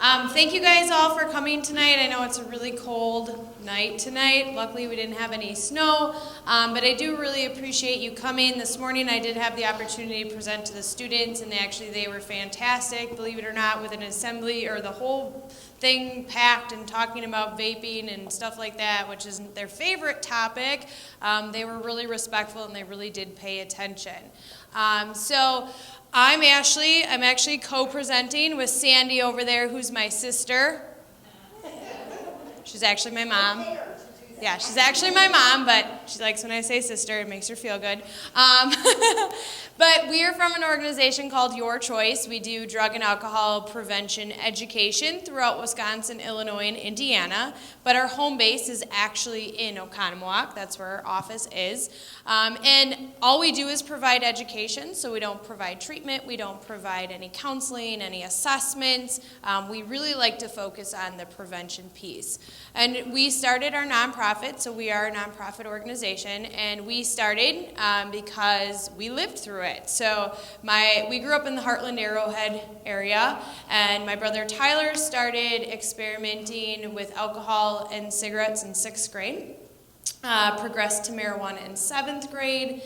Thank you guys all for coming tonight. I know it's a really cold night tonight. Luckily we didn't have any snow, but I do really appreciate you coming. This morning I did have the opportunity to present to the students, and they were fantastic, believe it or not, with an assembly or the whole thing packed and talking about vaping and stuff like that, which isn't their favorite topic. They were really respectful and they really did pay attention. So I'm Ashley. I'm actually co-presenting with Sandy over there, who's my sister. She's actually my mom. Yeah, she's actually my mom, but she likes when I say sister. It makes her feel good. But we are from an organization called Your Choice. We do drug and alcohol prevention education throughout Wisconsin, Illinois, and Indiana. But our home base is actually in Oconomowoc. That's where our office is. And all we do is provide education, so we don't provide treatment. We don't provide any counseling, any assessments. We really like to focus on the prevention piece. And we started our nonprofit, so we are a nonprofit organization, and we started because we lived through it. So we grew up in the Heartland Arrowhead area, and my brother Tyler started experimenting with alcohol and cigarettes in 6th grade, progressed to marijuana in 7th grade,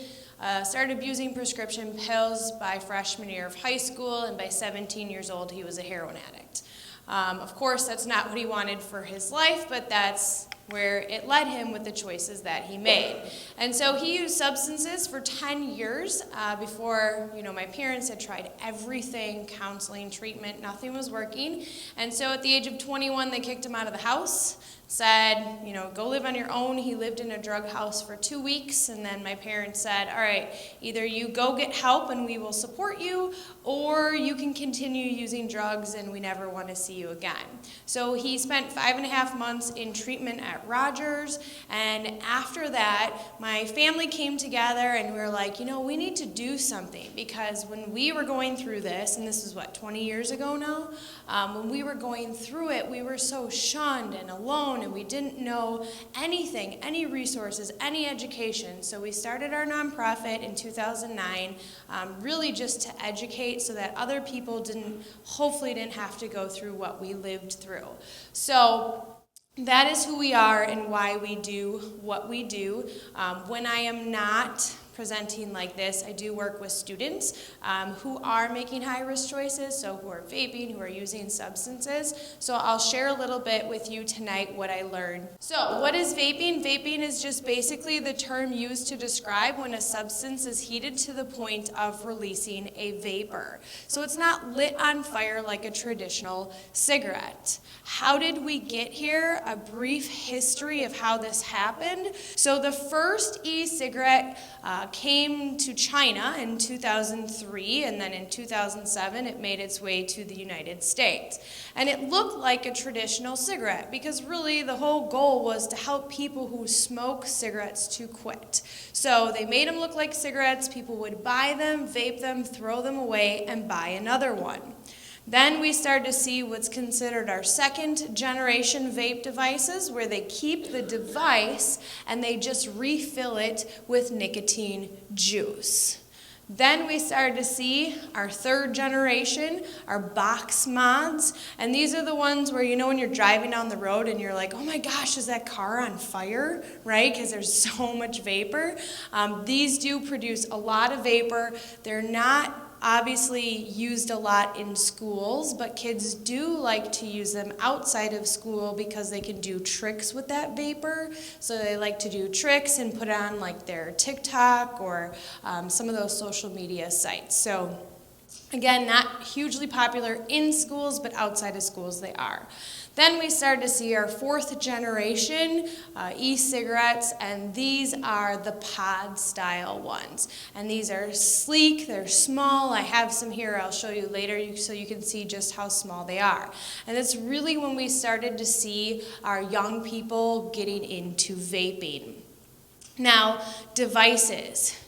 started abusing prescription pills by freshman year of high school, and by 17 years old he was a heroin addict. Of course, that's not what he wanted for his life, but that's where it led him with the choices that he made. And so he used substances for 10 years before, my parents had tried everything, counseling, treatment, nothing was working. And so at the age of 21, they kicked him out of the house, said, go live on your own. He lived in a drug house for 2 weeks, and then my parents said, all right, either you go get help and we will support you, or you can continue using drugs and we never want to see you again. So he spent 5.5 months in treatment at Rogers, and after that, my family came together and we were like, we need to do something, because when we were going through this, and this is 20 years ago now, when we were going through it, we were so shunned and alone, and we didn't know anything, any resources, any education. So we started our nonprofit in 2009, really just to educate so that other people hopefully didn't have to go through what we lived through. So that is who we are and why we do what we do. When I am not presenting like this, I do work with students who are making high-risk choices, so who are vaping, who are using substances. So I'll share a little bit with you tonight what I learned. So what is vaping? Vaping is just basically the term used to describe when a substance is heated to the point of releasing a vapor. So it's not lit on fire like a traditional cigarette. How did we get here? A brief history of how this happened. So the first e-cigarette came to China in 2003, and then in 2007 it made its way to the United States. And it looked like a traditional cigarette, because really the whole goal was to help people who smoke cigarettes to quit. So they made them look like cigarettes, people would buy them, vape them, throw them away, and buy another one. Then we started to see what's considered our second generation vape devices, where they keep the device and they just refill it with nicotine juice. Then we started to see our third generation, our box mods, and these are the ones where, when you're driving down the road and you're like, oh my gosh, is that car on fire, right? Because there's so much vapor. These do produce a lot of vapor. They're not obviously used a lot in schools, but kids do like to use them outside of school because they can do tricks with that vapor. So they like to do tricks and put it on like their TikTok or some of those social media sites. So again, not hugely popular in schools, but outside of schools they are. Then we started to see our fourth generation e-cigarettes, and these are the pod style ones. And these are sleek, they're small. I have some here, I'll show you later so you can see just how small they are. And it's really when we started to see our young people getting into vaping. Now, devices.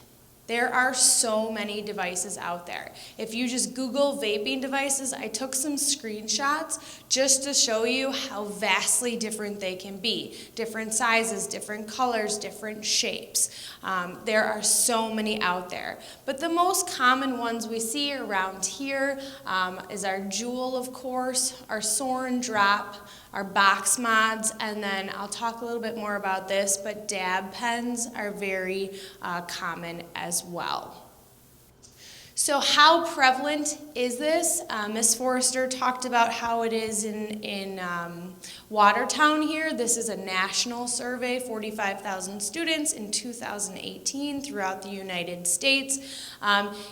There are so many devices out there. If you just Google vaping devices, I took some screenshots just to show you how vastly different they can be. Different sizes, different colors, different shapes. There are so many out there. But the most common ones we see around here is our Juul, of course, our Soren Drop, our box mods, and then I'll talk a little bit more about this, but dab pens are very common as well. So how prevalent is this? Ms. Forrester talked about how it is in Watertown here. This is a national survey, 45,000 students in 2018 throughout the United States.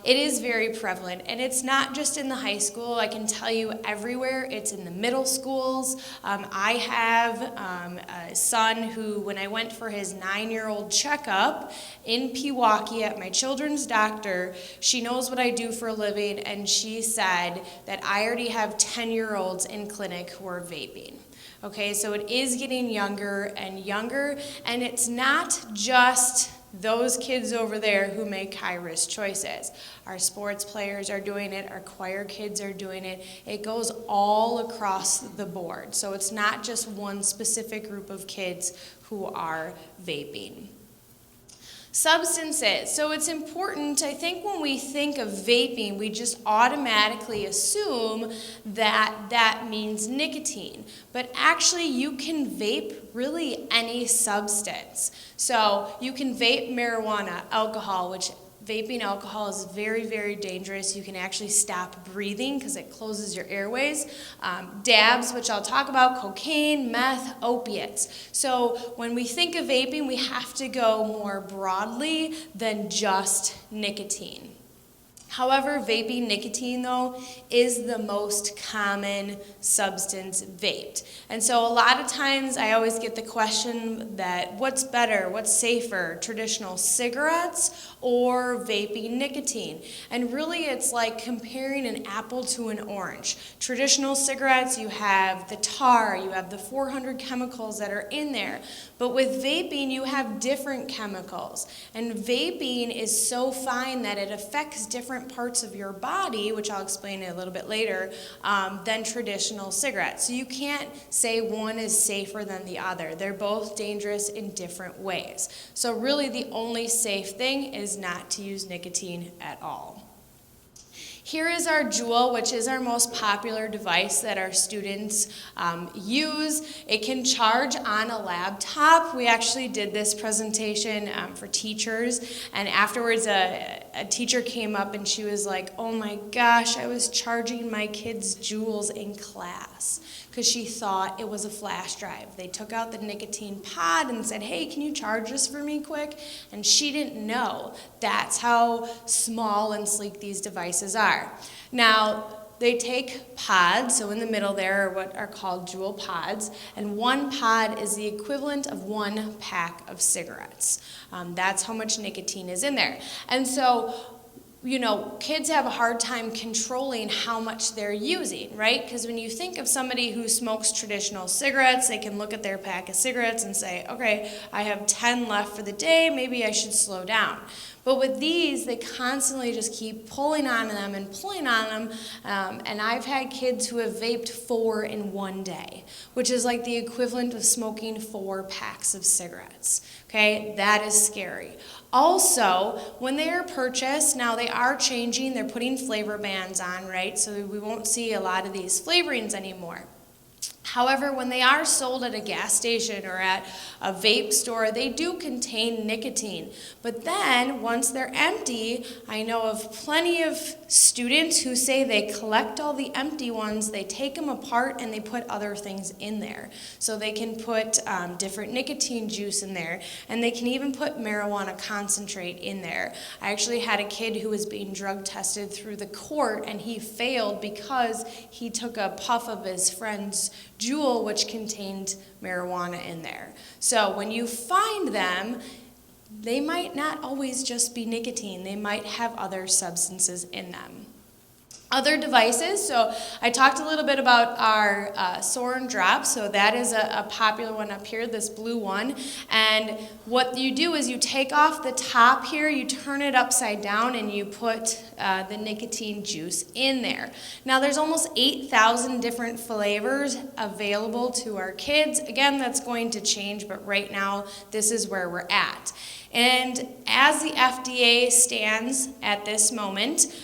It is very prevalent, and it's not just in the high school. I can tell you everywhere. It's in the middle schools. I have a son who, when I went for his 9-year-old checkup in Pewaukee at my children's doctor, she knows what I do for a living, and she said that I already have 10-year-olds in clinic who are vaping. Okay, so it is getting younger and younger, and it's not just those kids over there who make high-risk choices. Our sports players are doing it, our choir kids are doing it. It goes all across the board. So it's not just one specific group of kids who are vaping. Substances. So it's important, I think when we think of vaping, we just automatically assume that that means nicotine. But actually you can vape really any substance. So you can vape marijuana, alcohol, which vaping alcohol is very, very dangerous. You can actually stop breathing because it closes your airways. Dabs, which I'll talk about, cocaine, meth, opiates. So when we think of vaping, we have to go more broadly than just nicotine. However, vaping nicotine, though, is the most common substance vaped. And so a lot of times I always get the question that what's better, what's safer, traditional cigarettes or vaping nicotine? And really it's like comparing an apple to an orange. Traditional cigarettes, you have the tar, you have the 400 chemicals that are in there. But with vaping, you have different chemicals. And vaping is so fine that it affects different parts of your body, which I'll explain a little bit later, than traditional cigarettes. So you can't say one is safer than the other. They're both dangerous in different ways. So really the only safe thing is not to use nicotine at all. Here is our Juul, which is our most popular device that our students use. It can charge on a laptop. We actually did this presentation for teachers, and afterwards a teacher came up and she was like, oh my gosh, I was charging my kids' Juuls in class because she thought it was a flash drive. They took out the nicotine pod and said, hey, can you charge this for me quick? And she didn't know that's how small and sleek these devices are. Now, they take pods, so in the middle there are what are called Juul pods, and one pod is the equivalent of 1 pack of cigarettes. That's how much nicotine is in there. And so, you know, kids have a hard time controlling how much they're using, right? Because when you think of somebody who smokes traditional cigarettes, they can look at their pack of cigarettes and say, okay, I have 10 left for the day, maybe I should slow down. But with these, they constantly just keep pulling on them and pulling on them, and I've had kids who have vaped 4 in one day, which is like the equivalent of smoking 4 packs of cigarettes. Okay, that is scary. Also, when they are purchased, now they are changing, they're putting flavor bans on, right? So we won't see a lot of these flavorings anymore. However, when they are sold at a gas station or at a vape store, they do contain nicotine. But then, once they're empty, I know of plenty of students who say they collect all the empty ones, they take them apart, and they put other things in there. So they can put different nicotine juice in there, and they can even put marijuana concentrate in there. I actually had a kid who was being drug tested through the court, and he failed because he took a puff of his friend's Juul, which contained marijuana in there. So when you find them, they might not always just be nicotine. They might have other substances in them. Other devices, so I talked a little bit about our Soren drop, so that is a popular one up here, this blue one, and what you do is you take off the top here, you turn it upside down, and you put the nicotine juice in there. Now there's almost 8,000 different flavors available to our kids. Again, that's going to change, but right now this is where we're at. And as the FDA stands at this moment,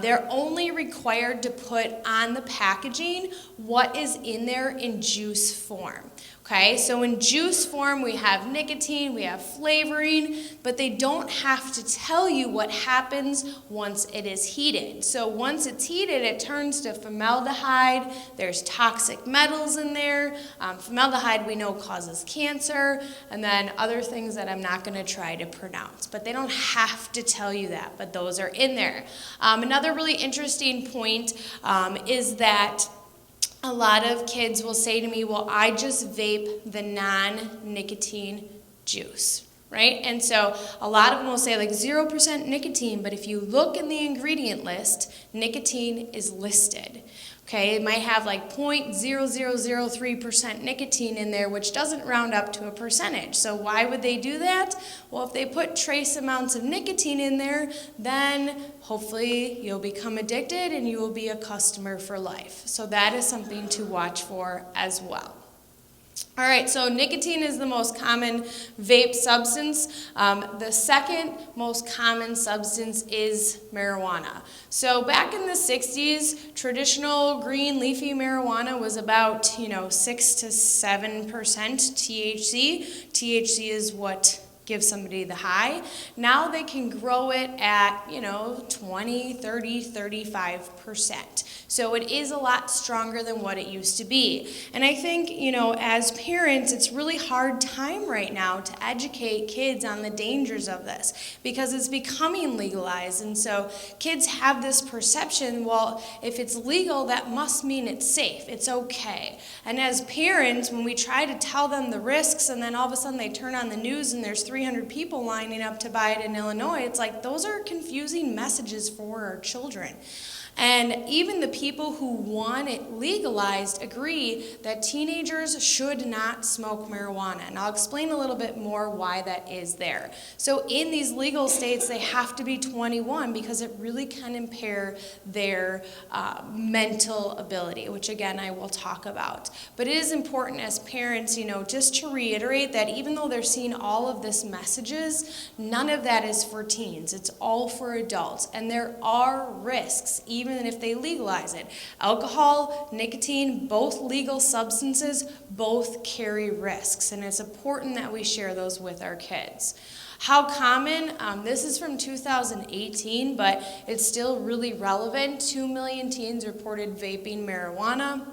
they're only required to put on the packaging what is in there in juice form. Okay, so in juice form we have nicotine, we have flavoring, but they don't have to tell you what happens once it is heated. So once it's heated, it turns to formaldehyde. There's toxic metals in there. Formaldehyde we know causes cancer, and then other things that I'm not going to try to pronounce. But they don't have to tell you that, but those are in there. Another really interesting point is that a lot of kids will say to me, well, I just vape the non-nicotine juice, right? And so a lot of them will say like 0% nicotine, but if you look in the ingredient list, nicotine is listed. Okay, it might have like 0.0003% nicotine in there, which doesn't round up to a percentage. So why would they do that? Well, if they put trace amounts of nicotine in there, then hopefully you'll become addicted and you will be a customer for life. So that is something to watch for as well. All right, so nicotine is the most common vape substance. The second most common substance is marijuana. So back in the 60s, traditional green leafy marijuana was about 6 to 7% THC. THC is what gives somebody the high. Now they can grow it at 20, 30, 35%. So it is a lot stronger than what it used to be. And I think, as parents, it's really hard time right now to educate kids on the dangers of this because it's becoming legalized. And so kids have this perception, well, if it's legal, that must mean it's safe. It's okay. And as parents, when we try to tell them the risks and then all of a sudden they turn on the news and there's 300 people lining up to buy it in Illinois, it's like those are confusing messages for our children. And even the people who want it legalized agree that teenagers should not smoke marijuana. And I'll explain a little bit more why that is there. So in these legal states, they have to be 21 because it really can impair their mental ability, which again, I will talk about. But it is important as parents, just to reiterate that even though they're seeing all of this messages, none of that is for teens. It's all for adults. And there are risks, even if they legalize it. Alcohol, nicotine, both legal substances, both carry risks, and it's important that we share those with our kids. How common? This is from 2018, but it's still really relevant. 2 million teens reported vaping marijuana.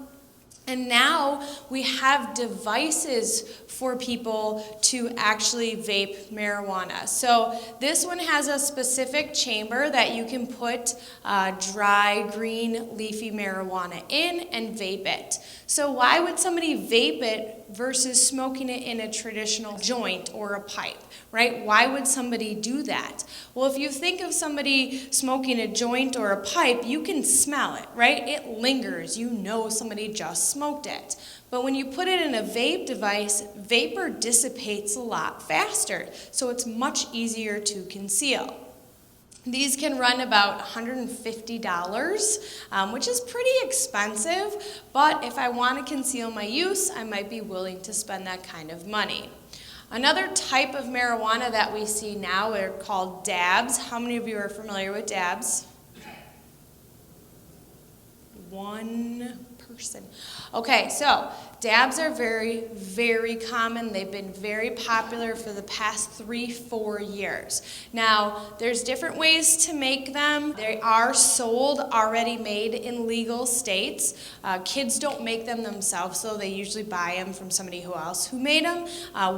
And now we have devices for people to actually vape marijuana. So this one has a specific chamber that you can put dry green leafy marijuana in and vape it. So why would somebody vape it versus smoking it in a traditional joint or a pipe, right? Why would somebody do that? Well, if you think of somebody smoking a joint or a pipe, you can smell it, right? It lingers. You know somebody just smoked it. But when you put it in a vape device, vapor dissipates a lot faster, so it's much easier to conceal. These can run about $150, which is pretty expensive, but if I want to conceal my use, I might be willing to spend that kind of money. Another type of marijuana that we see now are called dabs. How many of you are familiar with dabs? One person. Okay, so dabs are very, very common. They've been very popular for the past 3-4 years. Now, there's different ways to make them. They are sold already made in legal states. Kids don't make them themselves, so they usually buy them from somebody else who made them.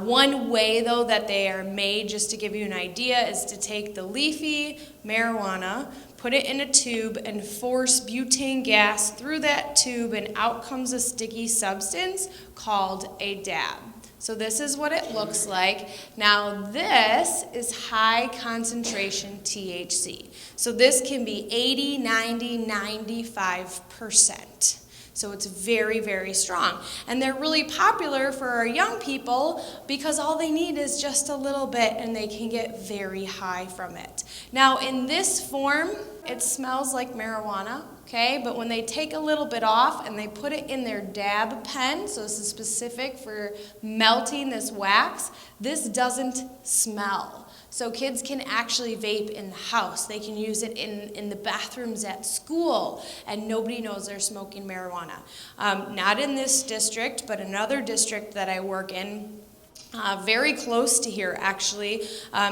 One way, though, that they are made, just to give you an idea, is to take the leafy marijuana, put it in a tube, and force butane gas through that tube, and out comes a sticky substance called a dab. So this is what it looks like. Now this is high concentration THC. So this can be 80, 90, 95%. So it's very, very strong. And they're really popular for our young people because all they need is just a little bit and they can get very high from it. Now in this form, it smells like marijuana, okay? But when they take a little bit off and they put it in their dab pen, so this is specific for melting this wax, this doesn't smell. So kids can actually vape in the house. They can use it in the bathrooms at school, and nobody knows they're smoking marijuana. Not in this district, but another district that I work in, very close to here, actually.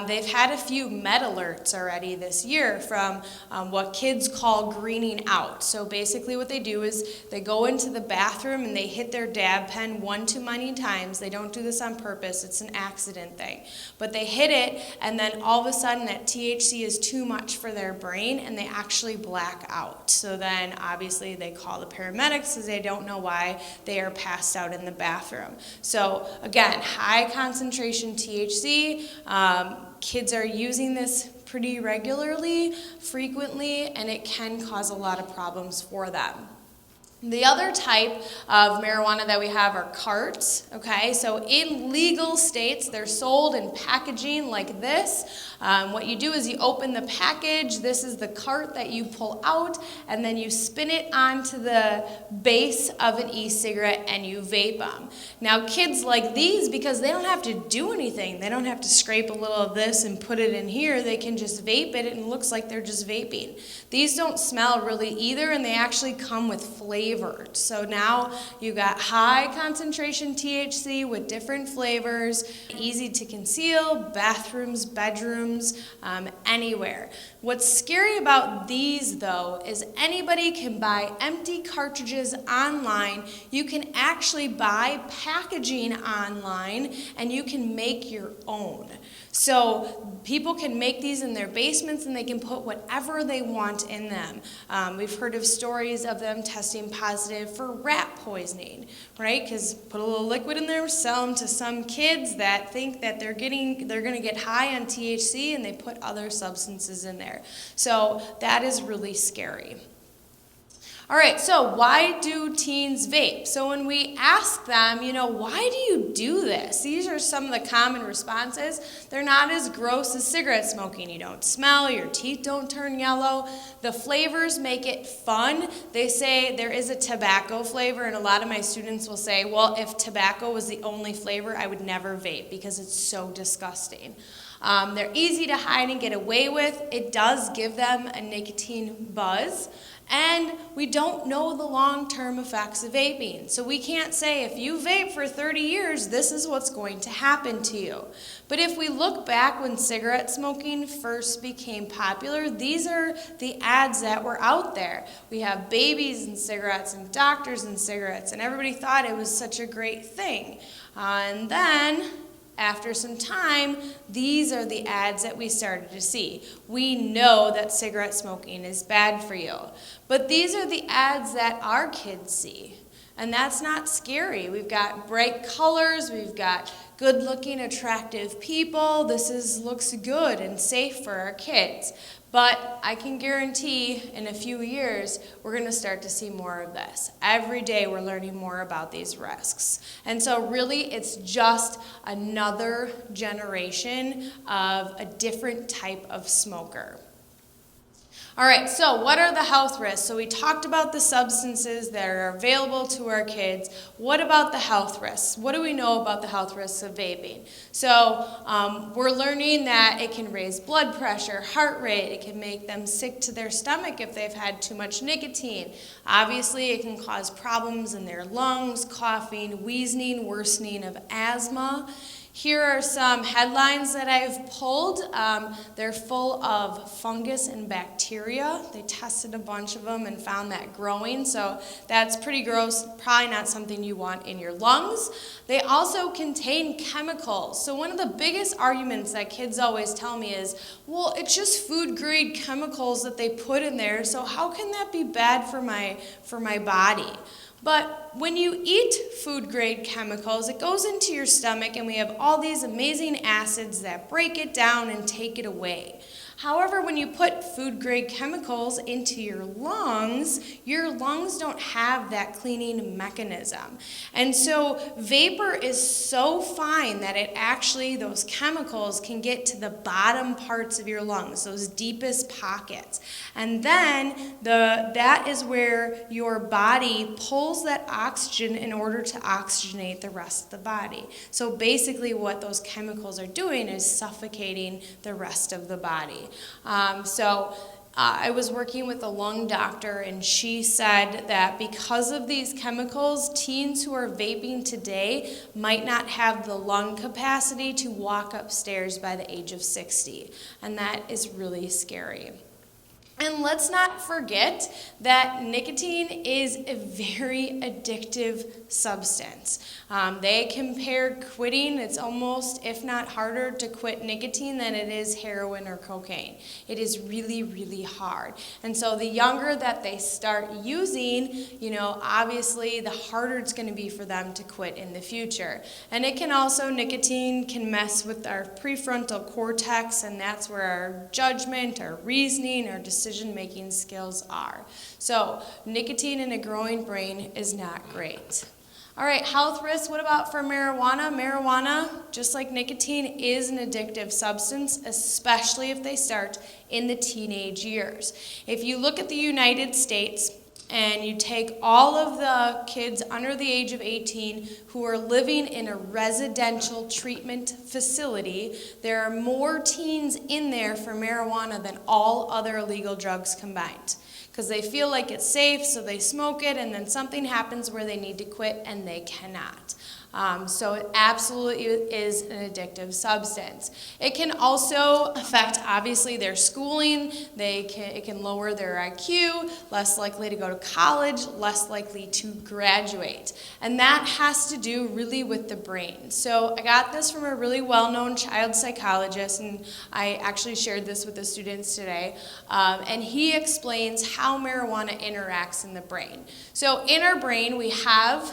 They've had a few med alerts already this year from what kids call greening out. So basically what they do is they go into the bathroom and they hit their dab pen one too many times. They don't do this on purpose. It's an accident thing. But they hit it, and then all of a sudden that THC is too much for their brain, and they actually black out. So then obviously they call the paramedics because they don't know why they are passed out in the bathroom. So again, high concentration THC. Kids are using this pretty regularly, frequently, and it can cause a lot of problems for them. The other type of marijuana that we have are carts, okay? So in legal states, they're sold in packaging like this. What you do is you open the package. This is the cart that you pull out, and then you spin it onto the base of an e-cigarette and you vape them. Now kids like these because they don't have to do anything. They don't have to scrape a little of this and put it in here. They can just vape it and it looks like they're just vaping. These don't smell really either, and they actually come with flavor. So now you got high concentration THC with different flavors, easy to conceal, bathrooms, bedrooms, anywhere. What's scary about these though is anybody can buy empty cartridges online. You can actually buy packaging online and you can make your own. So people can make these in their basements and they can put whatever they want in them. We've heard of stories of them testing positive for rat poisoning, right? Because put a little liquid in there, sell them to some kids that think that they're going to get high on THC, and they put other substances in there. So that is really scary. All right, so why do teens vape? So when we ask them, why do you do this? These are some of the common responses. They're not as gross as cigarette smoking. You don't smell, your teeth don't turn yellow. The flavors make it fun. They say there is a tobacco flavor, and a lot of my students will say, well, if tobacco was the only flavor, I would never vape because it's so disgusting. They're easy to hide and get away with. It does give them a nicotine buzz. And we don't know the long-term effects of vaping. So we can't say if you vape for 30 years, this is what's going to happen to you. But if we look back when cigarette smoking first became popular, these are the ads that were out there. We have babies and cigarettes and doctors and cigarettes, and everybody thought it was such a great thing. And then after some time, these are the ads that we started to see. We know that cigarette smoking is bad for you, but these are the ads that our kids see, and that's not scary. We've got bright colors, we've got good-looking, attractive people. This looks good and safe for our kids. But I can guarantee in a few years, we're going to start to see more of this. Every day we're learning more about these risks. And so really it's just another generation of a different type of smoker. All right, so what are the health risks? So we talked about the substances that are available to our kids. What about the health risks? What do we know about the health risks of vaping? So we're learning that it can raise blood pressure, heart rate. It can make them sick to their stomach if they've had too much nicotine. Obviously, it can cause problems in their lungs, coughing, wheezing, worsening of asthma. Here are some headlines that I've pulled. They're full of fungus and bacteria. They tested a bunch of them and found that growing, so that's pretty gross, probably not something you want in your lungs. They also contain chemicals. So one of the biggest arguments that kids always tell me is, well, it's just food-grade chemicals that they put in there, so how can that be bad for my body? But when you eat food-grade chemicals, it goes into your stomach and we have all these amazing acids that break it down and take it away. However, when you put food-grade chemicals into your lungs don't have that cleaning mechanism. And so vapor is so fine that those chemicals can get to the bottom parts of your lungs, those deepest pockets. And then that is where your body pulls that oxygen in order to oxygenate the rest of the body. So basically what those chemicals are doing is suffocating the rest of the body. I was working with a lung doctor, and she said that because of these chemicals, teens who are vaping today might not have the lung capacity to walk upstairs by the age of 60, and that is really scary. And let's not forget that nicotine is a very addictive substance. They compare quitting, it's almost, if not harder, to quit nicotine than it is heroin or cocaine. It is really, really hard. And so the younger that they start using, obviously the harder it's going to be for them to quit in the future. And nicotine can mess with our prefrontal cortex, and that's where our judgment, our reasoning, our decision-making skills are. So nicotine in a growing brain is not great. All right, health risks. What about for marijuana? Marijuana, just like nicotine, is an addictive substance, especially if they start in the teenage years. If you look at the United States and you take all of the kids under the age of 18 who are living in a residential treatment facility, there are more teens in there for marijuana than all other illegal drugs combined. Because they feel like it's safe, so they smoke it, and then something happens where they need to quit and they cannot. So it absolutely is an addictive substance. It can also affect, obviously, their schooling. It can lower their IQ, less likely to go to college, less likely to graduate. And that has to do really with the brain. So I got this from a really well-known child psychologist, and I actually shared this with the students today. And he explains how marijuana interacts in the brain. So in our brain, we have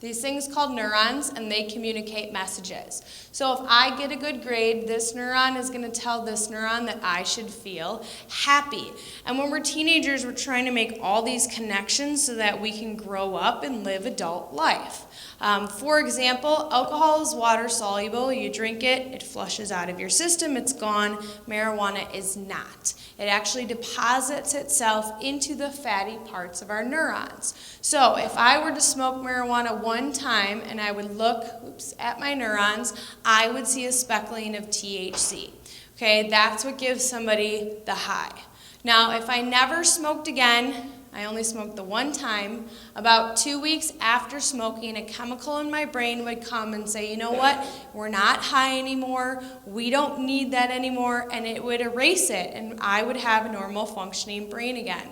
these things called neurons, and they communicate messages. So if I get a good grade, this neuron is going to tell this neuron that I should feel happy. And when we're teenagers, we're trying to make all these connections so that we can grow up and live adult life. For example, alcohol is water soluble. You drink it, it flushes out of your system, it's gone. Marijuana is not. It actually deposits itself into the fatty parts of our neurons. So if I were to smoke marijuana one time and I would look at my neurons, I would see a speckling of THC. Okay, that's what gives somebody the high. Now, if I never smoked again, I only smoked the one time, about 2 weeks after smoking, a chemical in my brain would come and say, you know what, we're not high anymore, we don't need that anymore, and it would erase it, and I would have a normal functioning brain again.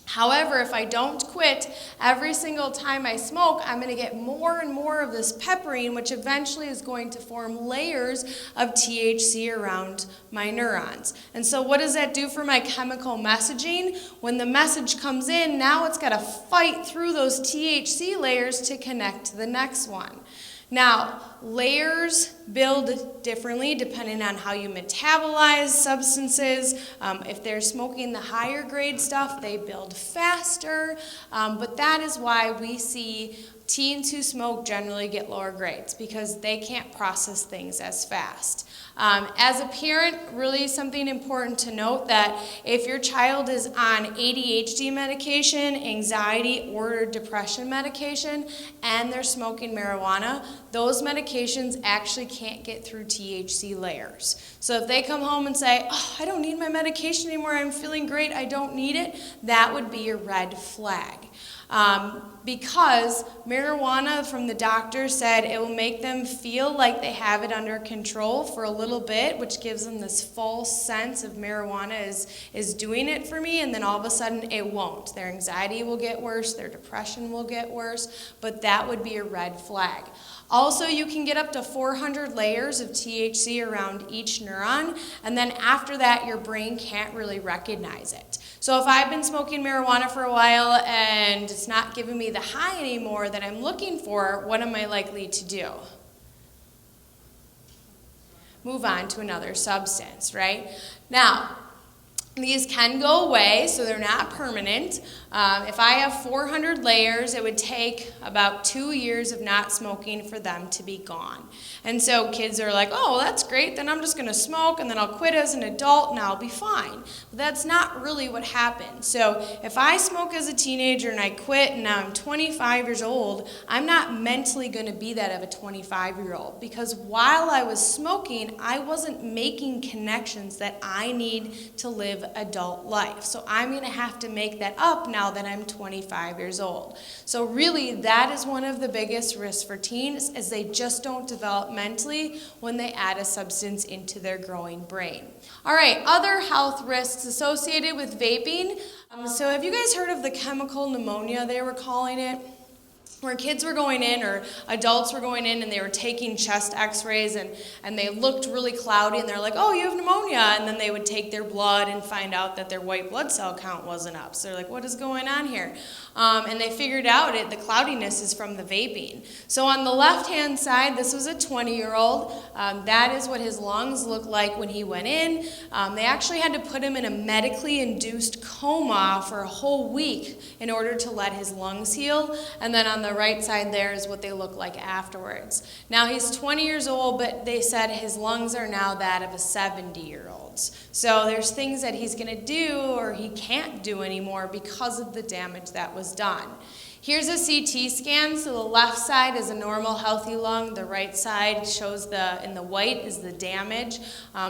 However, if I don't quit, every single time I smoke, I'm going to get more and more of this peppering, which eventually is going to form layers of THC around my neurons. And so what does that do for my chemical messaging? When the message comes in, now it's got to fight through those THC layers to connect to the next one. Now, layers build differently depending on how you metabolize substances. If they're smoking the higher grade stuff, they build faster. But that is why we see teens who smoke generally get lower grades, because they can't process things as fast. As a parent, really something important to note that if your child is on ADHD medication, anxiety, or depression medication, and they're smoking marijuana, those medications actually can't get through THC layers. So if they come home and say, oh, I don't need my medication anymore, I'm feeling great, I don't need it, that would be a red flag. Because marijuana, from the doctor, said it will make them feel like they have it under control for a little bit, which gives them this false sense of marijuana is doing it for me, and then all of a sudden it won't. Their anxiety will get worse, their depression will get worse, but that would be a red flag. Also, you can get up to 400 layers of THC around each neuron, and then after that, your brain can't really recognize it. So if I've been smoking marijuana for a while and it's it's not giving me the high anymore that I'm looking for, what am I likely to do? Move on to another substance, right? Now, these can go away, so they're not permanent. If I have 400 layers, it would take about 2 years of not smoking for them to be gone. And so kids are like, oh, well, that's great, then I'm just going to smoke, and then I'll quit as an adult, and I'll be fine. But that's not really what happens. So if I smoke as a teenager and I quit, and now I'm 25 years old, I'm not mentally going to be that of a 25-year-old. Because while I was smoking, I wasn't making connections that I need to live adult life. So I'm going to have to make that up now that I'm 25 years old. So really, that is one of the biggest risks for teens, is they just don't develop mentally when they add a substance into their growing brain. All right, other health risks associated with vaping. So have you guys heard of the chemical pneumonia, they were calling it? Where kids were going in, or adults were going in, and they were taking chest x-rays, and they looked really cloudy, and they're like, oh, you have pneumonia, and then they would take their blood and find out that their white blood cell count wasn't up. So they're like, what is going on here? And they figured out the cloudiness is from the vaping. So on the left-hand side, this was a 20-year-old. That is what his lungs looked like when he went in. They actually had to put him in a medically induced coma for a whole week in order to let his lungs heal. And then on the right side there is what they look like afterwards. Now he's 20 years old, but they said his lungs are now that of a 70-year-old. So there's things that he's going to do or he can't do anymore because of the damage that was done. Here's a CT scan. So the left side is a normal, healthy lung. The right side shows in the white is the damage.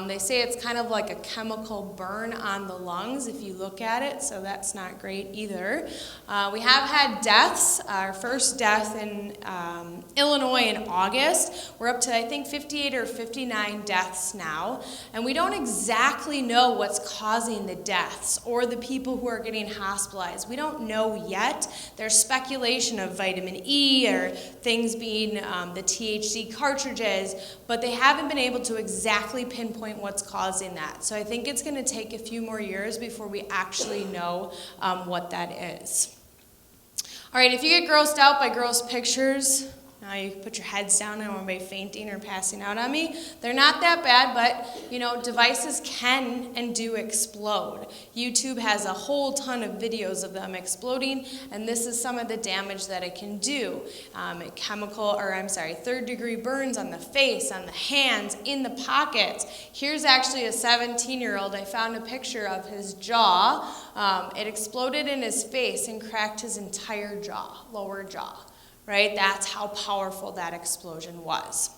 They say it's kind of like a chemical burn on the lungs if you look at it, so that's not great either. We have had deaths. Our first death in Illinois in August. We're up to, I think, 58 or 59 deaths now, and we don't exactly know what's causing the deaths or the people who are getting hospitalized. We don't know yet. There's speculation of vitamin E or things being the THC cartridges, but they haven't been able to exactly pinpoint what's causing that. So I think it's going to take a few more years before we actually know what that is. All right, if you get grossed out by gross pictures, now you put your heads down and everybody fainting or passing out on me. They're not that bad, but devices can and do explode. YouTube has a whole ton of videos of them exploding, and this is some of the damage that it can do. Third-degree burns on the face, on the hands, in the pockets. Here's actually a 17-year-old. I found a picture of his jaw. It exploded in his face and cracked his entire jaw, lower jaw. Right? That's how powerful that explosion was.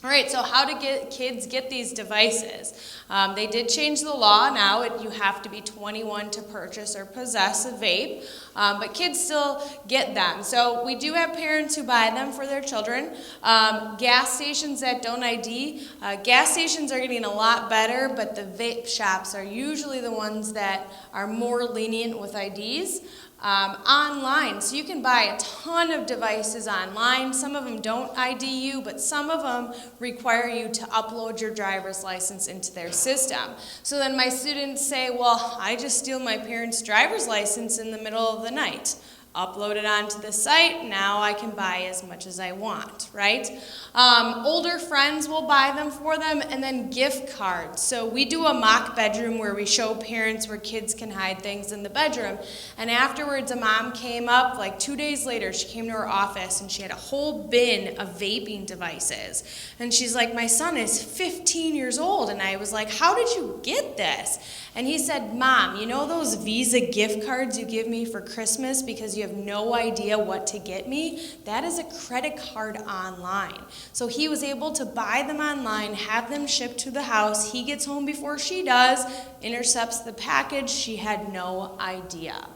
All right, so how do kids get these devices? They did change the law. Now you have to be 21 to purchase or possess a vape, but kids still get them. So we do have parents who buy them for their children. Gas stations that don't ID, gas stations are getting a lot better, but the vape shops are usually the ones that are more lenient with IDs. Online, so you can buy a ton of devices online. Some of them don't ID you, but some of them require you to upload your driver's license into their system. So then my students say, well, I just steal my parents' driver's license in the middle of the night. Upload it onto the site, now I can buy as much as I want, right? Older friends will buy them for them, and then gift cards. So we do a mock bedroom where we show parents where kids can hide things in the bedroom, and afterwards a mom came up, like 2 days later, she came to our office and she had a whole bin of vaping devices. And she's like, my son is 15 years old, and I was like, how did you get this? And he said, Mom, you know those Visa gift cards you give me for Christmas because you have no idea what to get me? That is a credit card online. So he was able to buy them online, have them shipped to the house. He gets home before she does, intercepts the package. She had no idea.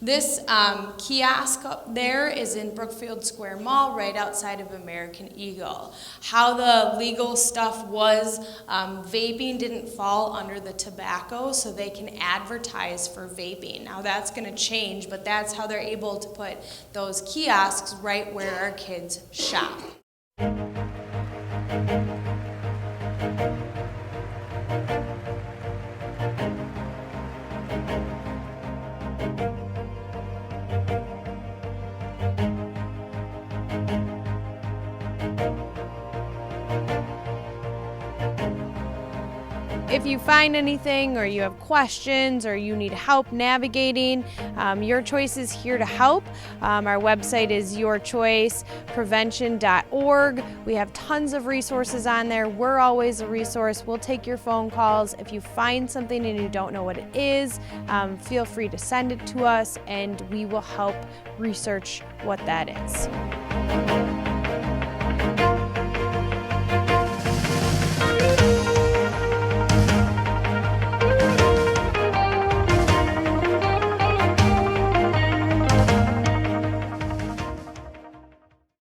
This kiosk up there is in Brookfield Square Mall, right outside of American Eagle. How the legal stuff was, vaping didn't fall under the tobacco, so they can advertise for vaping. Now that's going to change, but that's how they're able to put those kiosks right where our kids shop. if you find anything or you have questions or you need help navigating, Your Choice is here to help. Our website is yourchoiceprevention.org. We have tons of resources on there. We're always a resource. We'll take your phone calls. If you find something and you don't know what it is, feel free to send it to us and we will help research what that is.